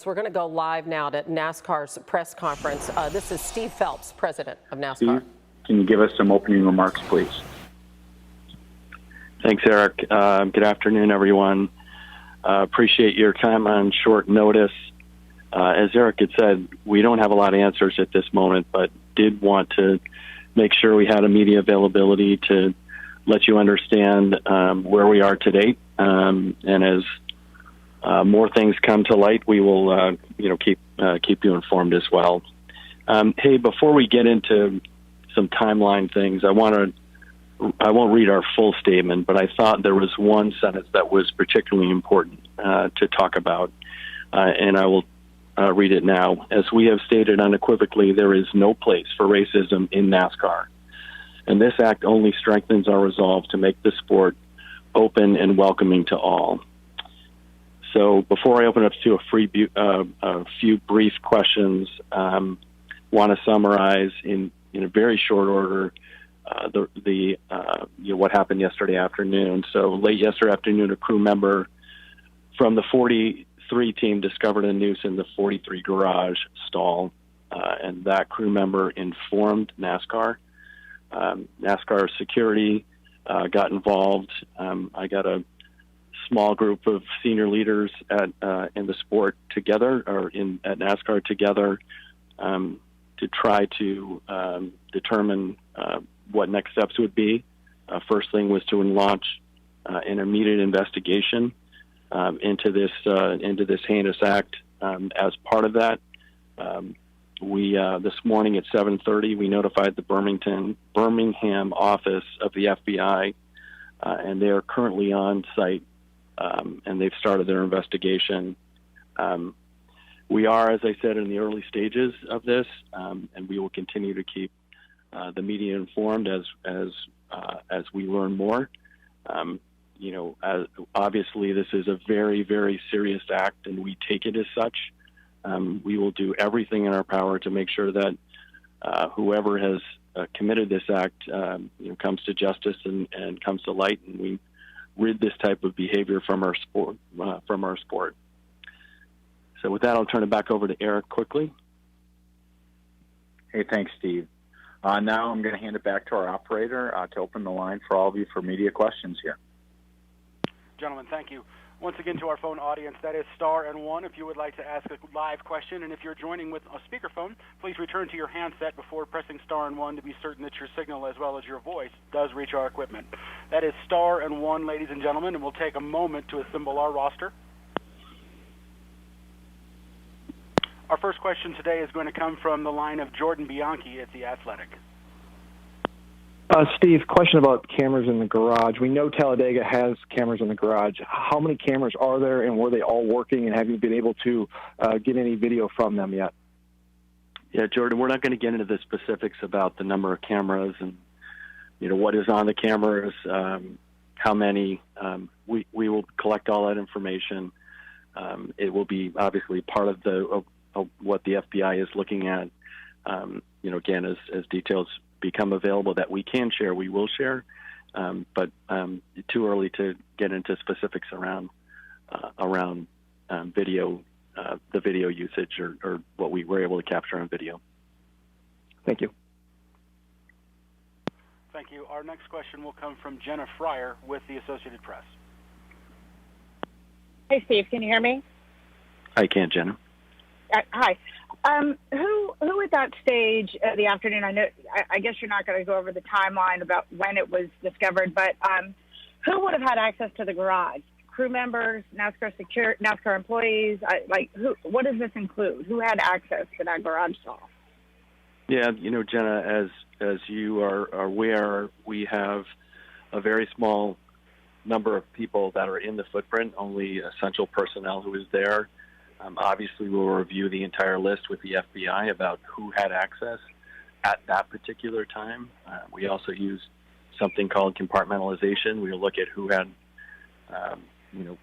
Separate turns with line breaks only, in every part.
We're going to go live now to NASCAR's press conference. This is Steve Phelps, president of NASCAR.
Steve, can you give us some opening remarks, please?
Thanks, Eric. Good afternoon, everyone. Appreciate your time on short notice. As Eric had said, we don't have a lot of answers at this moment, but did want to make sure we had a media availability to let you understand where we are today. And as more things come to light, we will, keep you informed as well. Hey, before we get into some timeline things, I won't read our full statement, but I thought there was one sentence that was particularly important to talk about, and I will read it now. As we have stated unequivocally, there is no place for racism in NASCAR, and this act only strengthens our resolve to make the sport open and welcoming to all. So before I open up to a few brief questions, want to summarize in a very short order what happened yesterday afternoon. So late yesterday afternoon, a crew member from the 43 team discovered a noose in the 43 garage stall, and that crew member informed NASCAR. NASCAR security got involved. I got a small group of senior leaders in the sport together, or at NASCAR together, to try to determine what next steps would be. First thing was to launch an immediate investigation into this heinous act. As part of that, we this morning at 7:30 we notified the Birmingham office of the FBI, and they are currently on site. And they've started their investigation. We are, as I said, in the early stages of this, and we will continue to keep the media informed as we learn more. Obviously, this is a very, very serious act, and we take it as such. We will do everything in our power to make sure that whoever has committed this act, comes to justice and comes to light, and we rid this type of behavior from our sport. So with that, I'll turn it back over to Eric quickly.
Hey, thanks, Steve. Now I'm going to hand it back to our operator to open the line for all of you for media questions here.
Gentlemen, thank you. Once again, to our phone audience, that is *1 if you would like to ask a live question. And if you're joining with a speakerphone, please return to your handset before pressing *1 to be certain that your signal as well as your voice does reach our equipment. That is *1, ladies and gentlemen, and we'll take a moment to assemble our roster. Our first question today is going to come from the line of Jordan Bianchi at The Athletic.
Steve, question about cameras in the garage. We know Talladega has cameras in the garage. How many cameras are there, and were they all working, and have you been able to get any video from them yet?
Yeah, Jordan, we're not going to get into the specifics about the number of cameras and, what is on the cameras, how many. We will collect all that information. It will be obviously part of what the FBI is looking at. Again, as details become available that we can share, we will share, but too early to get into specifics around video, the video usage or what we were able to capture on video.
Thank you.
Thank you. Our next question will come from Jenna Fryer with the Associated Press.
Hey, Steve, can you hear me?
I can, Jenna.
Hi. Who at that stage of the afternoon, I guess you're not going to go over the timeline about when it was discovered, but who would have had access to the garage? Crew members, NASCAR employees? What does this include? Who had access to that garage stall?
Yeah, Jenna, as you are aware, we have a very small number of people that are in the footprint, only essential personnel who is there. Obviously, we'll review the entire list with the FBI about who had access at that particular time. We also use something called compartmentalization. We'll look at who had,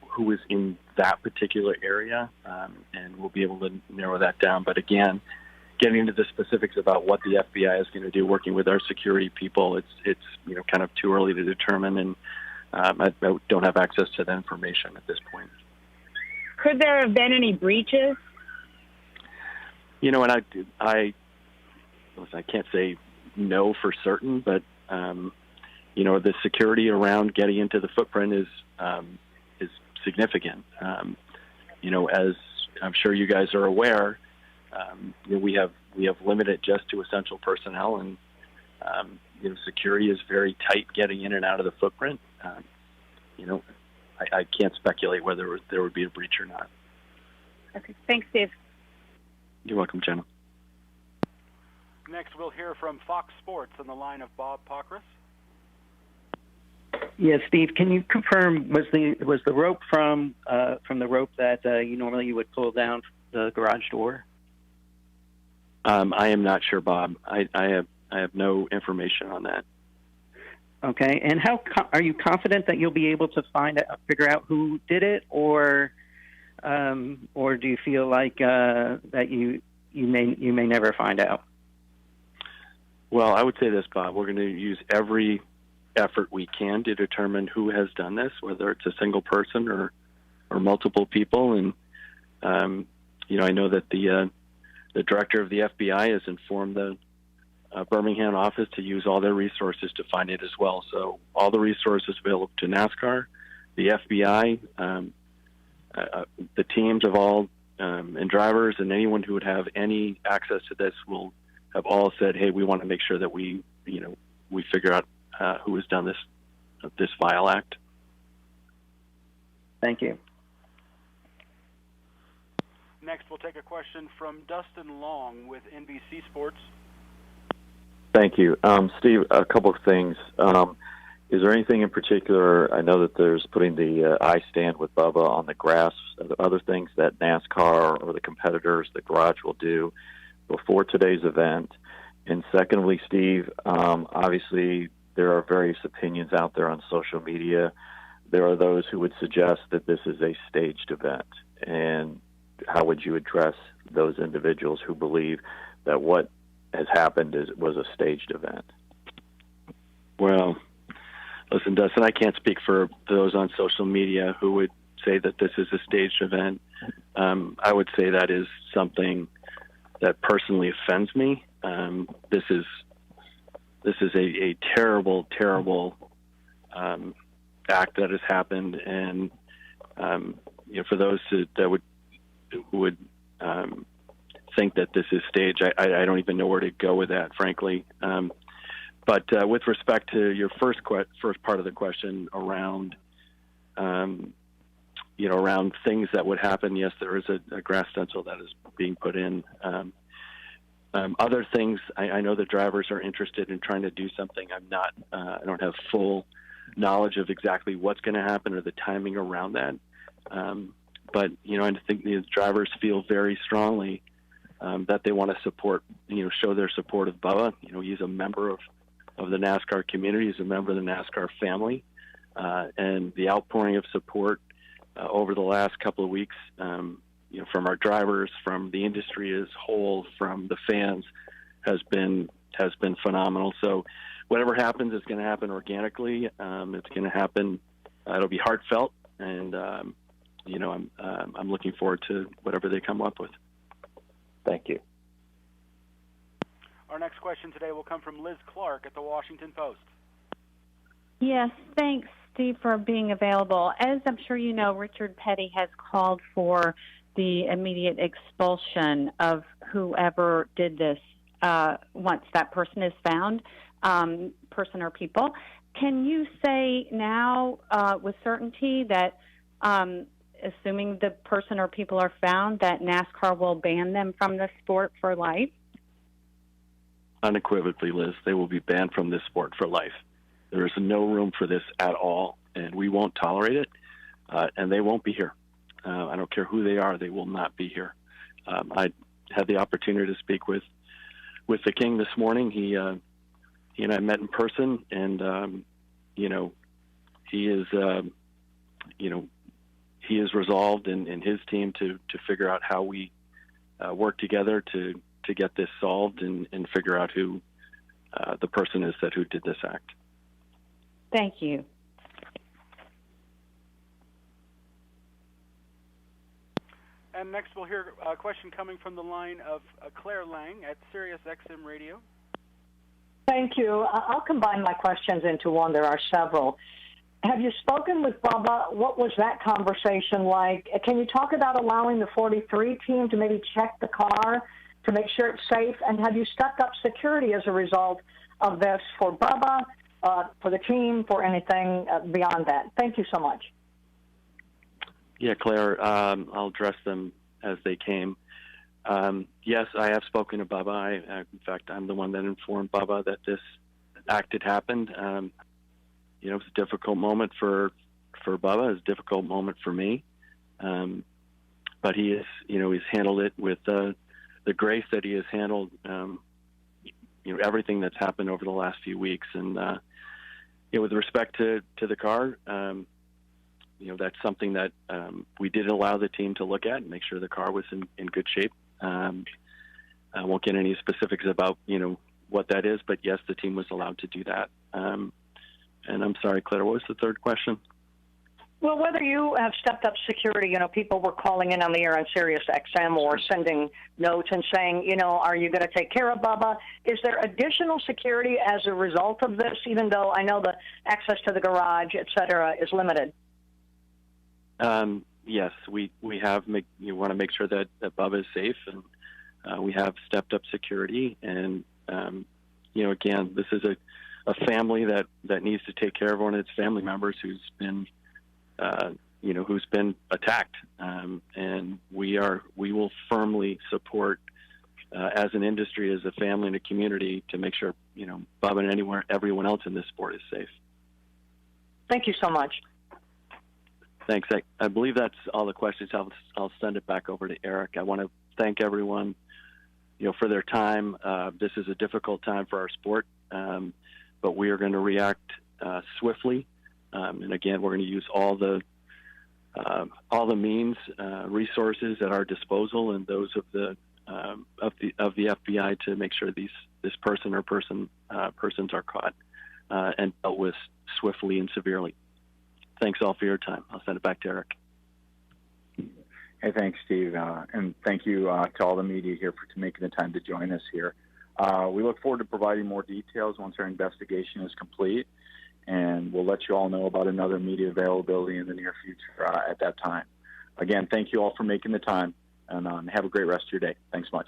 who was in that particular area, and we'll be able to narrow that down. But again, getting into the specifics about what the FBI is going to do, working with our security people, it's kind of too early to determine, and I don't have access to that information at this point.
Could there have been any breaches
And I can't say no for certain, but the security around getting into the footprint is significant. As I'm sure you guys are aware, we have limited just to essential personnel, and security is very tight getting in and out of the footprint. I can't speculate whether there would be a breach or not.
Okay. Thanks, Steve.
You're welcome, Jenna.
Next, we'll hear from Fox Sports on the line of Bob Pockris.
Yeah, Steve, can you confirm was the rope from the rope that you would pull down the garage door?
I am not sure, Bob. I have no information on that.
Okay, and how are you confident that you'll be able to figure out who did it, or do you feel like that you may never find out?
Well, I would say this, Bob. We're going to use every effort we can to determine who has done this, whether it's a single person or multiple people. And I know that the director of the FBI has informed the Birmingham office to use all their resources to find it as well. So all the resources available to NASCAR, the FBI, the teams of all and drivers, and anyone who would have any access to this will have all said, "Hey, we want to make sure that we figure out who has done this vile act."
Thank you.
Next, we'll take a question from Dustin Long with NBC Sports.
Thank you. Steve, a couple of things. Is there anything in particular, I know that there's putting the I stand with Bubba on the grass, other things that NASCAR or the competitors, the garage will do before today's event? And secondly, Steve, obviously there are various opinions out there on social media. There are those who would suggest that this is a staged event. And how would you address those individuals who believe that what has happened was a staged event?
Well, listen, Dustin, I can't speak for those on social media who would say that this is a staged event. I would say that is something that personally offends me. This is a terrible, terrible act that has happened, and for those who would think that this is staged, I don't even know where to go with that, frankly. But with respect to your first part of the question around, around things that would happen, yes, there is a grass stencil that is being put in. Other things, I know the drivers are interested in trying to do something. I don't have full knowledge of exactly what's going to happen or the timing around that. But I think the drivers feel very strongly that they want to support, show their support of Bubba. He's a member of the NASCAR community. He's a member of the NASCAR family. And the outpouring of support over the last couple of weeks, from our drivers, from the industry as a whole, from the fans, has been phenomenal. So whatever happens is going to happen organically. It's going to happen. It'll be heartfelt, and I'm looking forward to whatever they come up with.
Thank you.
Our next question today will come from Liz Clark at the Washington Post.
Yes, thanks, Steve, for being available. As I'm sure you know, Richard Petty has called for the immediate expulsion of whoever did this once that person is found, person or people. Can you say now with certainty that, assuming the person or people are found, that NASCAR will ban them from the sport for life?
Unequivocally, Liz, they will be banned from this sport for life. There is no room for this at all, and we won't tolerate it, and they won't be here. I don't care who they are; they will not be here. I had the opportunity to speak with the King this morning. He and I met in person, and he is resolved in his team to figure out how we work together to get this solved and figure out who the person is who did this act.
Thank you.
And next we'll hear a question coming from the line of Claire Lang at Sirius XM Radio.
Thank you. I'll combine my questions into one. There are several. Have you spoken with Bubba? What was that conversation like? Can you talk about allowing the 43 team to maybe check the car to make sure it's safe? And have you stepped up security as a result of this for Bubba, for the team, for anything beyond that? Thank you so much.
Yeah, Claire, I'll address them as they came. Yes, I have spoken to Bubba. In fact, I'm the one that informed Bubba that this act had happened. It was a difficult moment for Bubba. It was a difficult moment for me. But he is, he's handled it with the grace that he has handled, everything that's happened over the last few weeks. And, with respect to the car, that's something that we did allow the team to look at and make sure the car was in good shape. I won't get any specifics about, what that is, but yes, the team was allowed to do that. And I'm sorry, Claire, what was the third question?
Well, whether you have stepped up security, people were calling in on the air on Sirius XM or sending notes and saying, are you going to take care of Bubba? Is there additional security as a result of this, even though I know the access to the garage, et cetera, is limited?
Yes, we have. You want to make sure that Bubba is safe, and we have stepped up security. And again, this is a family that needs to take care of one of its family members who's been attacked. And we will firmly support as an industry, as a family and a community, to make sure Bubba and everyone else in this sport is safe.
Thank you so much.
Thanks. I believe that's all the questions. I'll send it back over to Eric. I want to thank everyone, for their time. This is a difficult time for our sport, but we are going to react swiftly. And again, we're going to use all the means, resources at our disposal, and those of the FBI to make sure this person or persons are caught and dealt with swiftly and severely. Thanks all for your time. I'll send it back to Eric.
Hey, thanks, Steve. And thank you to all the media here for making the time to join us here. We look forward to providing more details once our investigation is complete, and we'll let you all know about another media availability in the near future at that time. Again, thank you all for making the time, and have a great rest of your day. Thanks much.